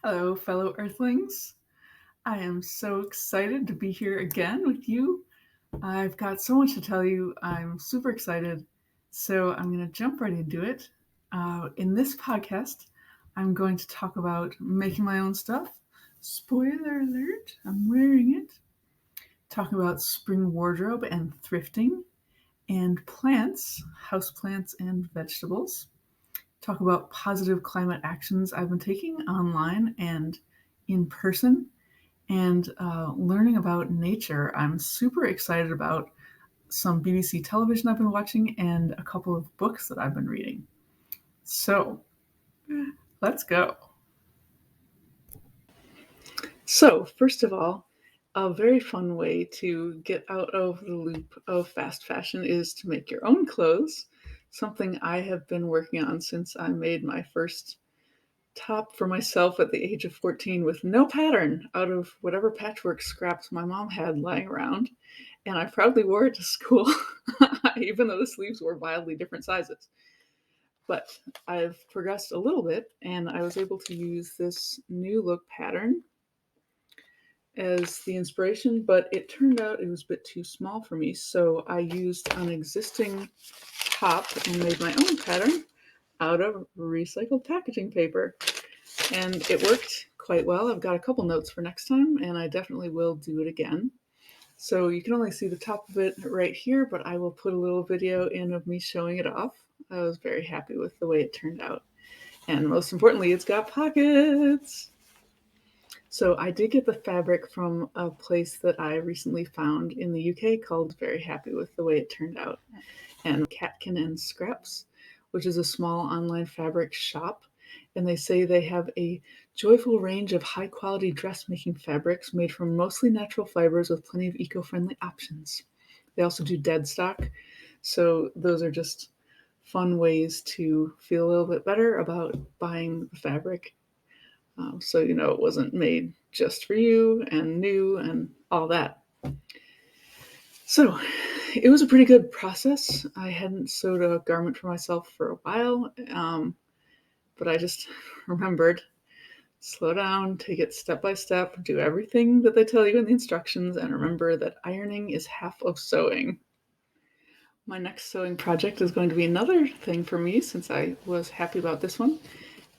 Hello, fellow Earthlings. I am so excited to be here again with you. I've got so much to tell you. I'm super excited. So I'm going to jump right into it. In this podcast, I'm going to talk about making my own stuff. Spoiler alert, I'm wearing it. Talk about spring wardrobe and thrifting, and plants, houseplants and vegetables. Talk about positive climate actions I've been taking online and in person, and learning about nature. I'm super excited about some BBC television I've been watching and a couple of books that I've been reading. So, let's go. So, first of all, a very fun way to get out of the loop of fast fashion is to make your own clothes, something I have been working on since I made my first top for myself at the age of 14 with no pattern out of whatever patchwork scraps my mom had lying around. And I proudly wore it to school, even though the sleeves were wildly different sizes. But I've progressed a little bit, and I was able to use this new look pattern as the inspiration, but it turned out it was a bit too small for me. So I used an existing top and made my own pattern out of recycled packaging paper. And it worked quite well. I've got a couple notes for next time, and I definitely will do it again. So you can only see the top of it right here, but I will put a little video in of me showing it off. I was very happy with the way it turned out. And most importantly, it's got pockets. So I did get the fabric from a place that I recently found in the UK called Very Happy with the way it turned out. And Catkin Scraps, which is a small online fabric shop. And they say they have a joyful range of high quality dressmaking fabrics made from mostly natural fibers with plenty of eco friendly options. They also do deadstock. So those are just fun ways to feel a little bit better about buying the fabric. So you know it wasn't made just for you and new and all that. So it was a pretty good process. I hadn't sewed a garment for myself for a while, but I just remembered slow down, take it step by step, do everything that they tell you in the instructions, and remember that ironing is half of sewing. My next sewing project is going to be another thing for me since I was happy about this one,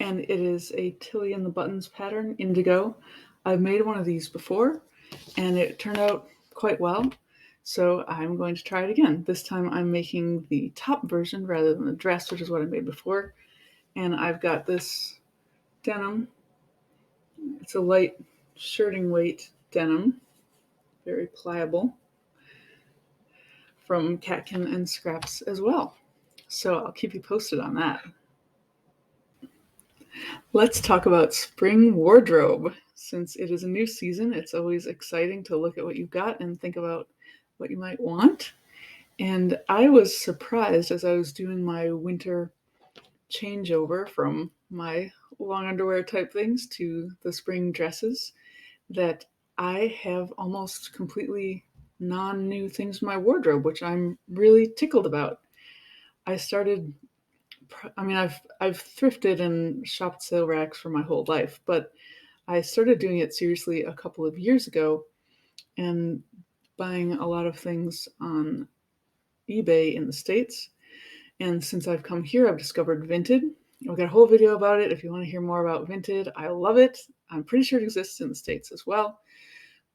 and it is a Tilly and the Buttons pattern, Indigo. I've made one of these before, and it turned out quite well. So I'm going to try it again. This time I'm making the top version rather than the dress, which is what I made before. And I've got this denim. It's a light shirting weight denim, very pliable, from Catkin Scraps as well. So I'll keep you posted on that. Let's talk about spring wardrobe. Since it is a new season, it's always exciting to look at what you've got and think about what you might want. And I was surprised as I was doing my winter changeover from my long underwear type things to the spring dresses that I have almost completely non-new things in my wardrobe, which I'm really tickled about. I started I've thrifted and shopped sale racks for my whole life, but I started doing it seriously a couple of years ago and buying a lot of things on eBay in the States. And since I've come here, I've discovered Vinted. I've got a whole video about it if you want to hear more about Vinted. I love it. I'm pretty sure it exists in the States as well.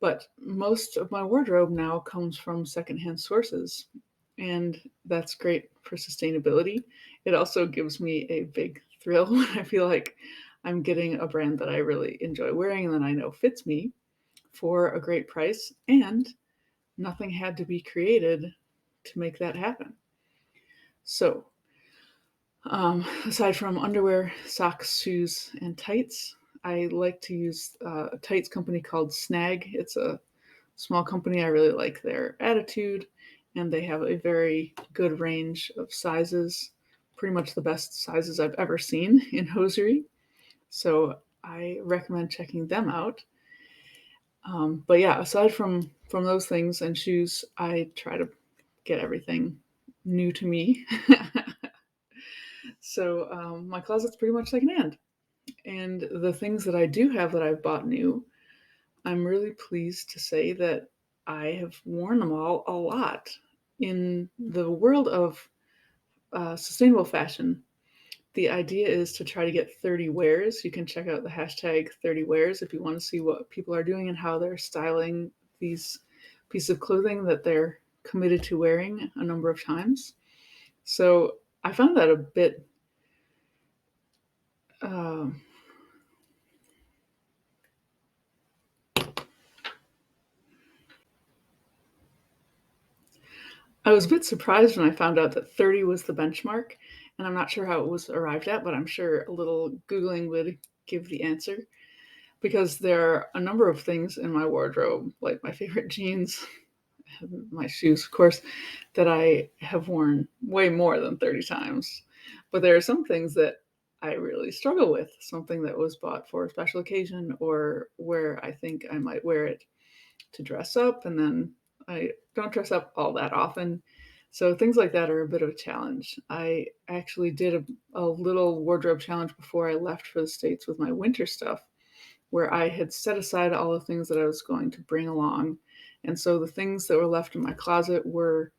But most of my wardrobe now comes from secondhand sources. And that's great for sustainability. It also gives me a big thrill when I feel like I'm getting a brand that I really enjoy wearing and that I know fits me for a great price. And nothing had to be created to make that happen. So, aside from underwear, socks, shoes, and tights, I like to use a tights company called Snag. It's a small company. I really like their attitude, and they have a very good range of sizes, pretty much the best sizes I've ever seen in hosiery. So I recommend checking them out. But yeah, aside from those things and shoes, I try to get everything new to me. So my closet's pretty much secondhand. And the things that I do have that I've bought new, I'm really pleased to say that I have worn them all a lot. In the world of sustainable fashion, the idea is to try to get 30 wears. You can check out the hashtag 30 wears if you want to see what people are doing and how they're styling these pieces of clothing that they're committed to wearing a number of times. So I found that a bit uh, I was a bit surprised when I found out that 30 was the benchmark, and I'm not sure how it was arrived at, but I'm sure a little Googling would give the answer because there are a number of things in my wardrobe, like my favorite jeans, my shoes, of course, that I have worn way more than 30 times. But there are some things that I really struggle with, something that was bought for a special occasion or where I think I might wear it to dress up, and then I don't dress up all that often. So things like that are a bit of a challenge. I actually did a little wardrobe challenge before I left for the States with my winter stuff, where I had set aside all the things that I was going to bring along. And so the things that were left in my closet were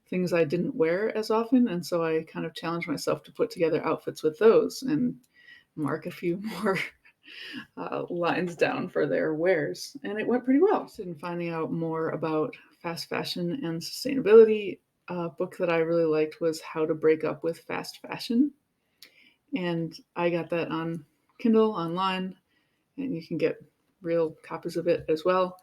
things I didn't wear as often. And so I kind of challenged myself to put together outfits with those and mark a few more lines down for their wares. And it went pretty well. Interested in finding out more about fast fashion and sustainability. A book that I really liked was How to Break Up with Fast Fashion. And I got that on Kindle online, and you can get real copies of it as well.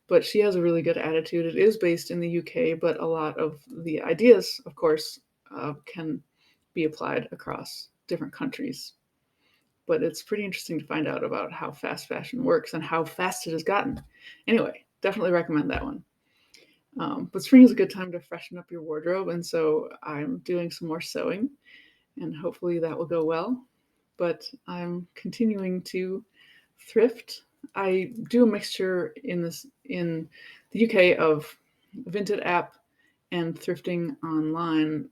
But she has a really good attitude. It is based in the UK, but a lot of the ideas, of course, can be applied across different countries. But it's pretty interesting to find out about how fast fashion works and how fast it has gotten. Anyway, definitely recommend that one. But spring is a good time to freshen up your wardrobe, and so I'm doing some more sewing, and hopefully that will go well. But I'm continuing to thrift. I do a mixture in the UK of Vinted app and thrifting online,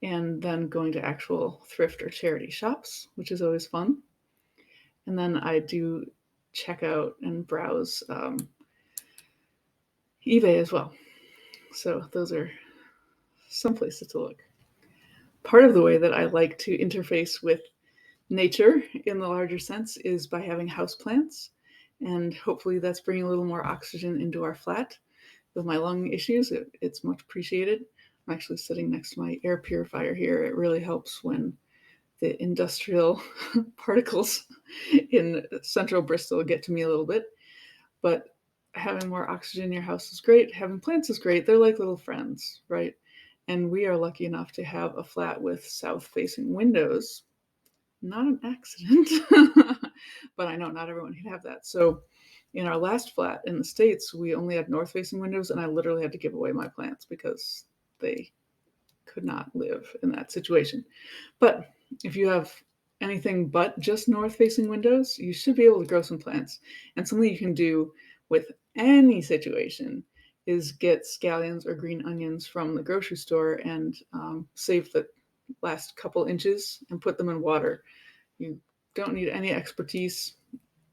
and then going to actual thrift or charity shops, which is always fun. And then I do check out and browse eBay as well. So those are some places to look. Part of the way that I like to interface with nature in the larger sense is by having houseplants. And hopefully that's bringing a little more oxygen into our flat. With my lung issues, it's much appreciated. I'm actually sitting next to my air purifier here. It really helps when the industrial particles in central Bristol get to me a little bit. But having more oxygen in your house is great. Having plants is great. They're like little friends, right? And we are lucky enough to have a flat with south-facing windows. Not an accident, but I know not everyone can have that. So in our last flat in the States, we only had north-facing windows, and I literally had to give away my plants because they could not live in that situation. But if you have anything but just north-facing windows, you should be able to grow some plants. And something you can do with any situation is get scallions or green onions from the grocery store and save the last couple inches and put them in water. You don't need any expertise,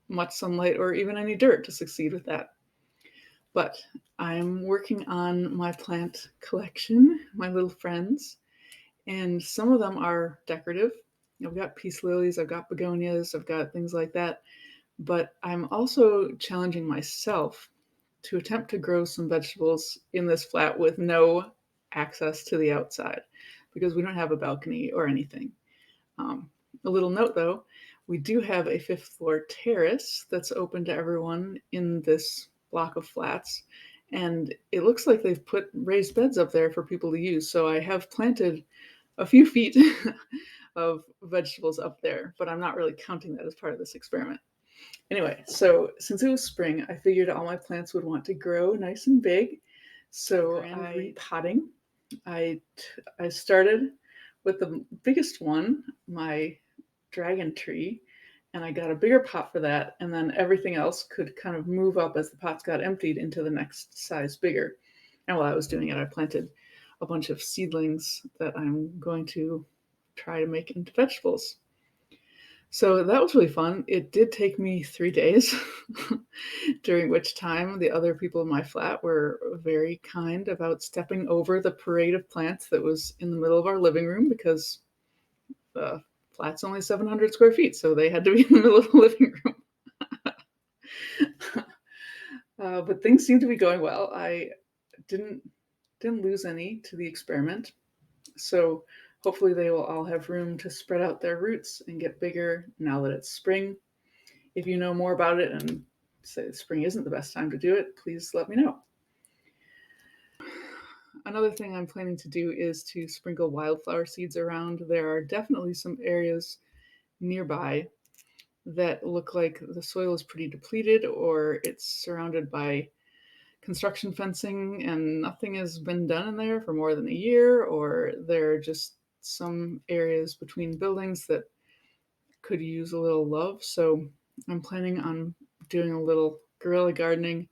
much sunlight, or even any dirt to succeed with that. But I'm working on my plant collection, my little friends, and some of them are decorative. I've got peace lilies, I've got begonias, I've got things like that. But I'm also challenging myself to attempt to grow some vegetables in this flat with no access to the outside because we don't have a balcony or anything. A little note though, we do have a fifth floor terrace that's open to everyone in this block of flats. And it looks like they've put raised beds up there for people to use. So I have planted a few feet of vegetables up there, but I'm not really counting that as part of this experiment. Anyway, so since it was spring, I figured all my plants would want to grow nice and big. So I repotting. I started with the biggest one, my dragon tree, and I got a bigger pot for that, and then everything else could kind of move up as the pots got emptied into the next size bigger. And while I was doing it, I planted a bunch of seedlings that I'm going to try to make into vegetables. So that was really fun. It did take me 3 days, during which time the other people in my flat were very kind about stepping over the parade of plants that was in the middle of our living room because the flat's only 700 square feet, so they had to be in the middle of the living room. But things seem to be going well. I didn't lose any to the experiment, so hopefully they will all have room to spread out their roots and get bigger now that it's spring. If you know more about it and say spring isn't the best time to do it, please let me know. Another thing I'm planning to do is to sprinkle wildflower seeds around. There are definitely some areas nearby that look like the soil is pretty depleted or it's surrounded by construction fencing and nothing has been done in there for more than a year, or there are just some areas between buildings that could use a little love. So I'm planning on doing a little guerrilla gardening,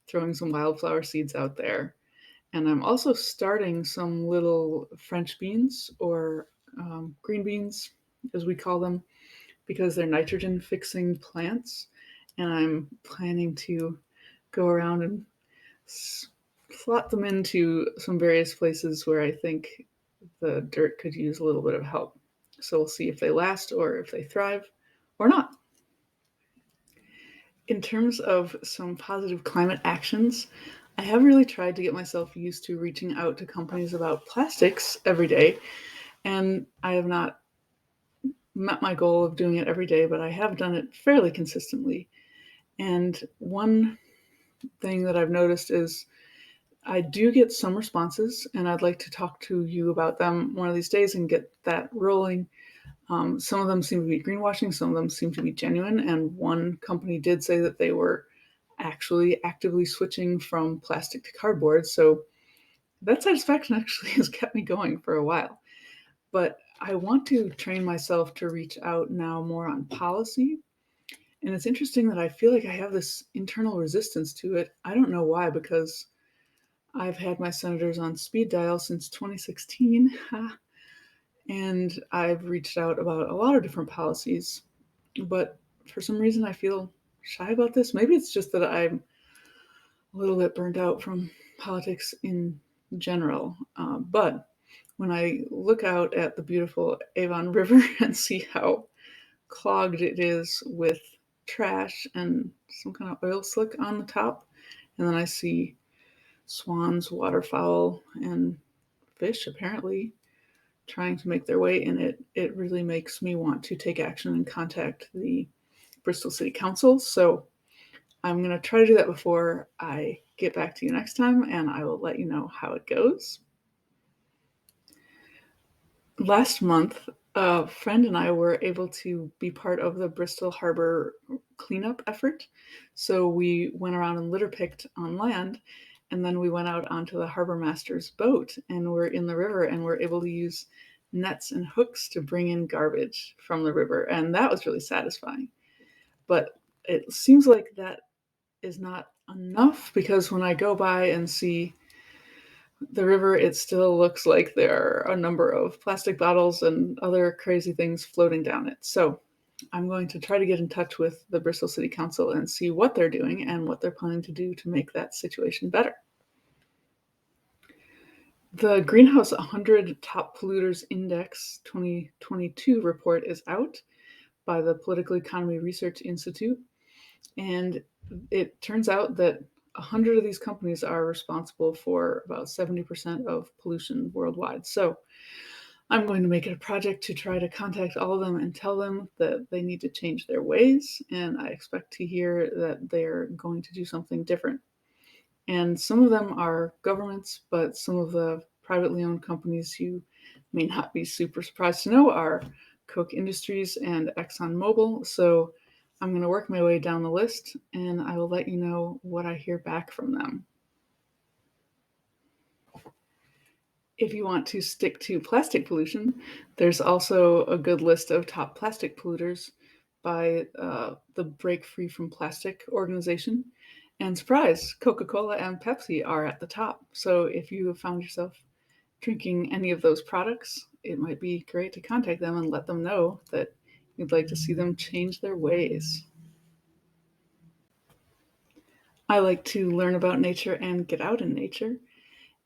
throwing some wildflower seeds out there. And I'm also starting some little French beans or green beans, as we call them, because they're nitrogen fixing plants. And I'm planning to go around and slot them into some various places where I think the dirt could use a little bit of help. So we'll see if they last or if they thrive or not. In terms of some positive climate actions, I have really tried to get myself used to reaching out to companies about plastics every day, and I have not met my goal of doing it every day, but I have done it fairly consistently. And one thing that I've noticed is I do get some responses, and I'd like to talk to you about them one of these days and get that rolling. Some of them seem to be greenwashing, some of them seem to be genuine, and one company did say that they were actually actively switching from plastic to cardboard. So that satisfaction actually has kept me going for a while. But I want to train myself to reach out now more on policy. And it's interesting that I feel like I have this internal resistance to it. I don't know why, because I've had my senators on speed dial since 2016, and I've reached out about a lot of different policies. But for some reason, I feel shy about this. Maybe it's just that I'm a little bit burned out from politics in general. But when I look out at the beautiful Avon River and see how clogged it is with trash and some kind of oil slick on the top, and then I see swans, waterfowl, and fish apparently trying to make their way in it, it really makes me want to take action and contact the Bristol City Council. So I'm going to try to do that before I get back to you next time, and I will let you know how it goes. Last month, a friend and I were able to be part of the Bristol Harbor cleanup effort. So we went around and litter picked on land, and then we went out onto the harbor master's boat and we're in the river and we're able to use nets and hooks to bring in garbage from the river. And that was really satisfying. But it seems like that is not enough, because when I go by and see the river, it still looks like there are a number of plastic bottles and other crazy things floating down it. So I'm going to try to get in touch with the Bristol City Council and see what they're doing and what they're planning to do to make that situation better. The Greenhouse 100 Top Polluters Index 2022 report is out by the Political Economy Research Institute, and it turns out that 100 of these companies are responsible for about 70% of pollution worldwide. So I'm going to make it a project to try to contact all of them and tell them that they need to change their ways, and I expect to hear that they're going to do something different. And some of them are governments, but some of the privately owned companies you may not be super surprised to know are Koch Industries and ExxonMobil. So I'm going to work my way down the list, and I will let you know what I hear back from them. If you want to stick to plastic pollution, there's also a good list of top plastic polluters by the Break Free from Plastic organization. And surprise, Coca-Cola and Pepsi are at the top. So if you have found yourself drinking any of those products, it might be great to contact them and let them know that You'd like to see them change their ways. I like to learn about nature and get out in nature.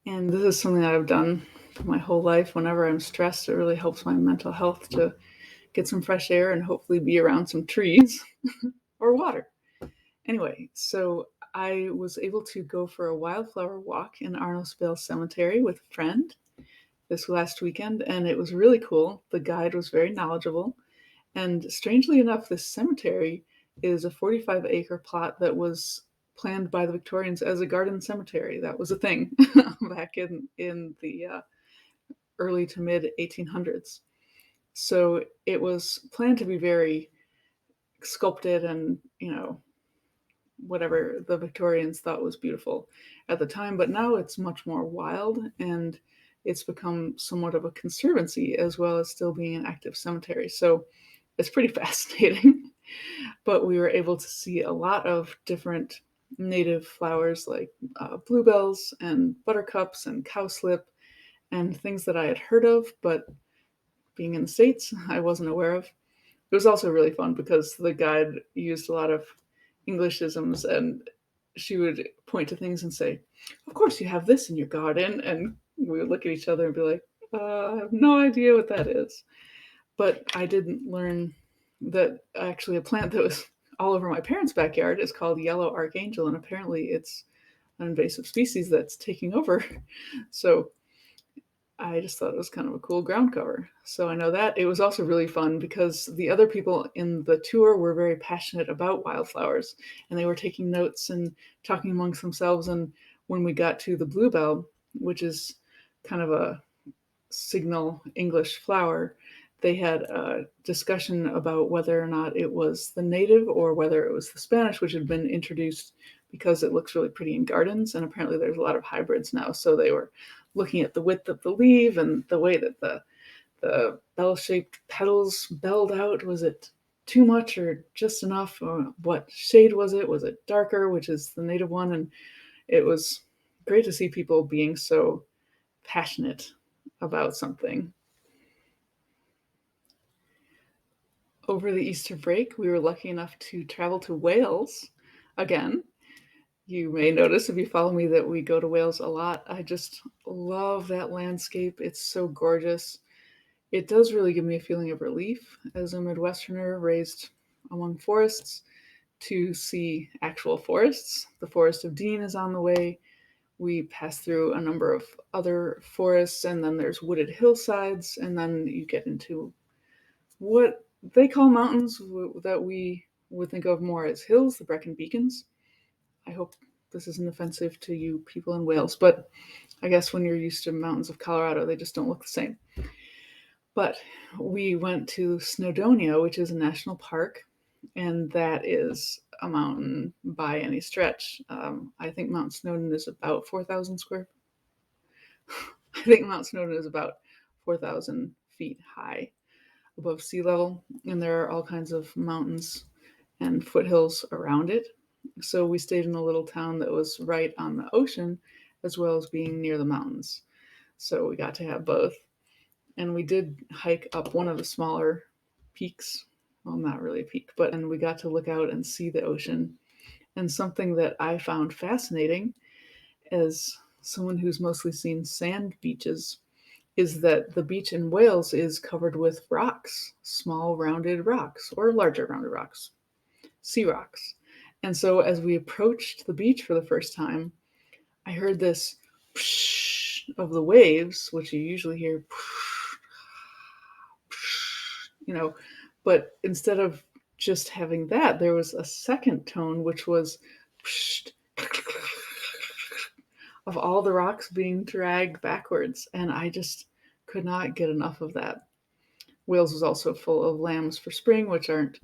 And this is something that I've done for my whole life. Whenever I'm stressed, it really helps my mental health to get some fresh air and hopefully be around some trees or water. Anyway, so I was able to go for a wildflower walk in Arnoldsville Cemetery with a friend this last weekend, and it was really cool. The guide was very knowledgeable. And strangely enough, this cemetery is a 45-acre plot that was planned by the Victorians as a garden cemetery. That was a thing back in the early to mid 1800s. So it was planned to be very sculpted and, whatever the Victorians thought was beautiful at the time, but now it's much more wild and it's become somewhat of a conservancy as well as still being an active cemetery. So it's pretty fascinating. But we were able to see a lot of different native flowers like bluebells and buttercups and cowslip and things that I had heard of, but being in the States, I wasn't aware of. It was also really fun because the guide used a lot of Englishisms and she would point to things and say, "Of course, you have this in your garden." And we would look at each other and be like, "I have no idea what that is." But I didn't learn that actually a plant that was all over my parents' backyard is called yellow archangel, and apparently it's an invasive species that's taking over. So I just thought it was kind of a cool ground cover. So I know that. It was also really fun because the other people in the tour were very passionate about wildflowers and they were taking notes and talking amongst themselves. And when we got to the bluebell, which is kind of a signal English flower, they had a discussion about whether or not it was the native or whether it was the Spanish, which had been introduced because it looks really pretty in gardens. And apparently there's a lot of hybrids now. So they were looking at the width of the leaf and the way that the bell-shaped petals belled out. Was it too much or just enough? Or what shade was it? Was it darker, which is the native one? And it was great to see people being so passionate about something. Over the Easter break, we were lucky enough to travel to Wales again. You may notice if you follow me that we go to Wales a lot. I just love that landscape. It's so gorgeous. It does really give me a feeling of relief as a Midwesterner raised among forests to see actual forests. The Forest of Dean is on the way. We pass through a number of other forests, and then there's wooded hillsides, and then you get into what they call mountains that we would think of more as hills, the Brecon Beacons. I hope this isn't offensive to you people in Wales, but I guess when you're used to mountains of Colorado, they just don't look the same. But we went to Snowdonia, which is a national park, and that is a mountain by any stretch. I think Mount Snowdon is about 4,000 square. I think Mount Snowdon is about 4,000 feet high above sea level, and there are all kinds of mountains and foothills around it. So we stayed in a little town that was right on the ocean, as well as being near the mountains. So we got to have both. And we did hike up one of the smaller peaks. Well, not really a peak, but and we got to look out and see the ocean. And something that I found fascinating as someone who's mostly seen sand beaches is that the beach in Wales is covered with rocks, small rounded rocks, or larger rounded rocks, sea rocks. And so as we approached the beach for the first time, I heard this psh of the waves, which you usually hear, but instead of just having that, there was a second tone, which was of all the rocks being dragged backwards. And I just could not get enough of that. Wales is also full of lambs for spring, which aren't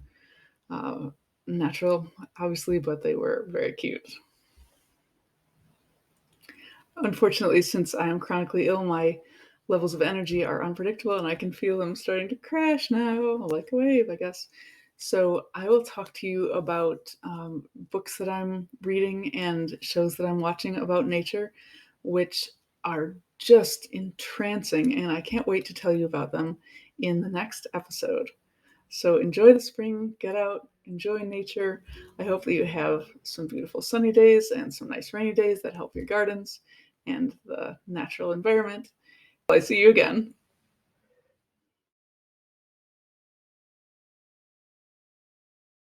natural, obviously, but they were very cute. Unfortunately, since I am chronically ill, my levels of energy are unpredictable and I can feel them starting to crash now, like a wave, I guess. So I will talk to you about books that I'm reading and shows that I'm watching about nature, which are just entrancing, and I can't wait to tell you about them in the next episode. So enjoy the spring, get out, enjoy nature. I hope that you have some beautiful sunny days and some nice rainy days that help your gardens and the natural environment. I see you again.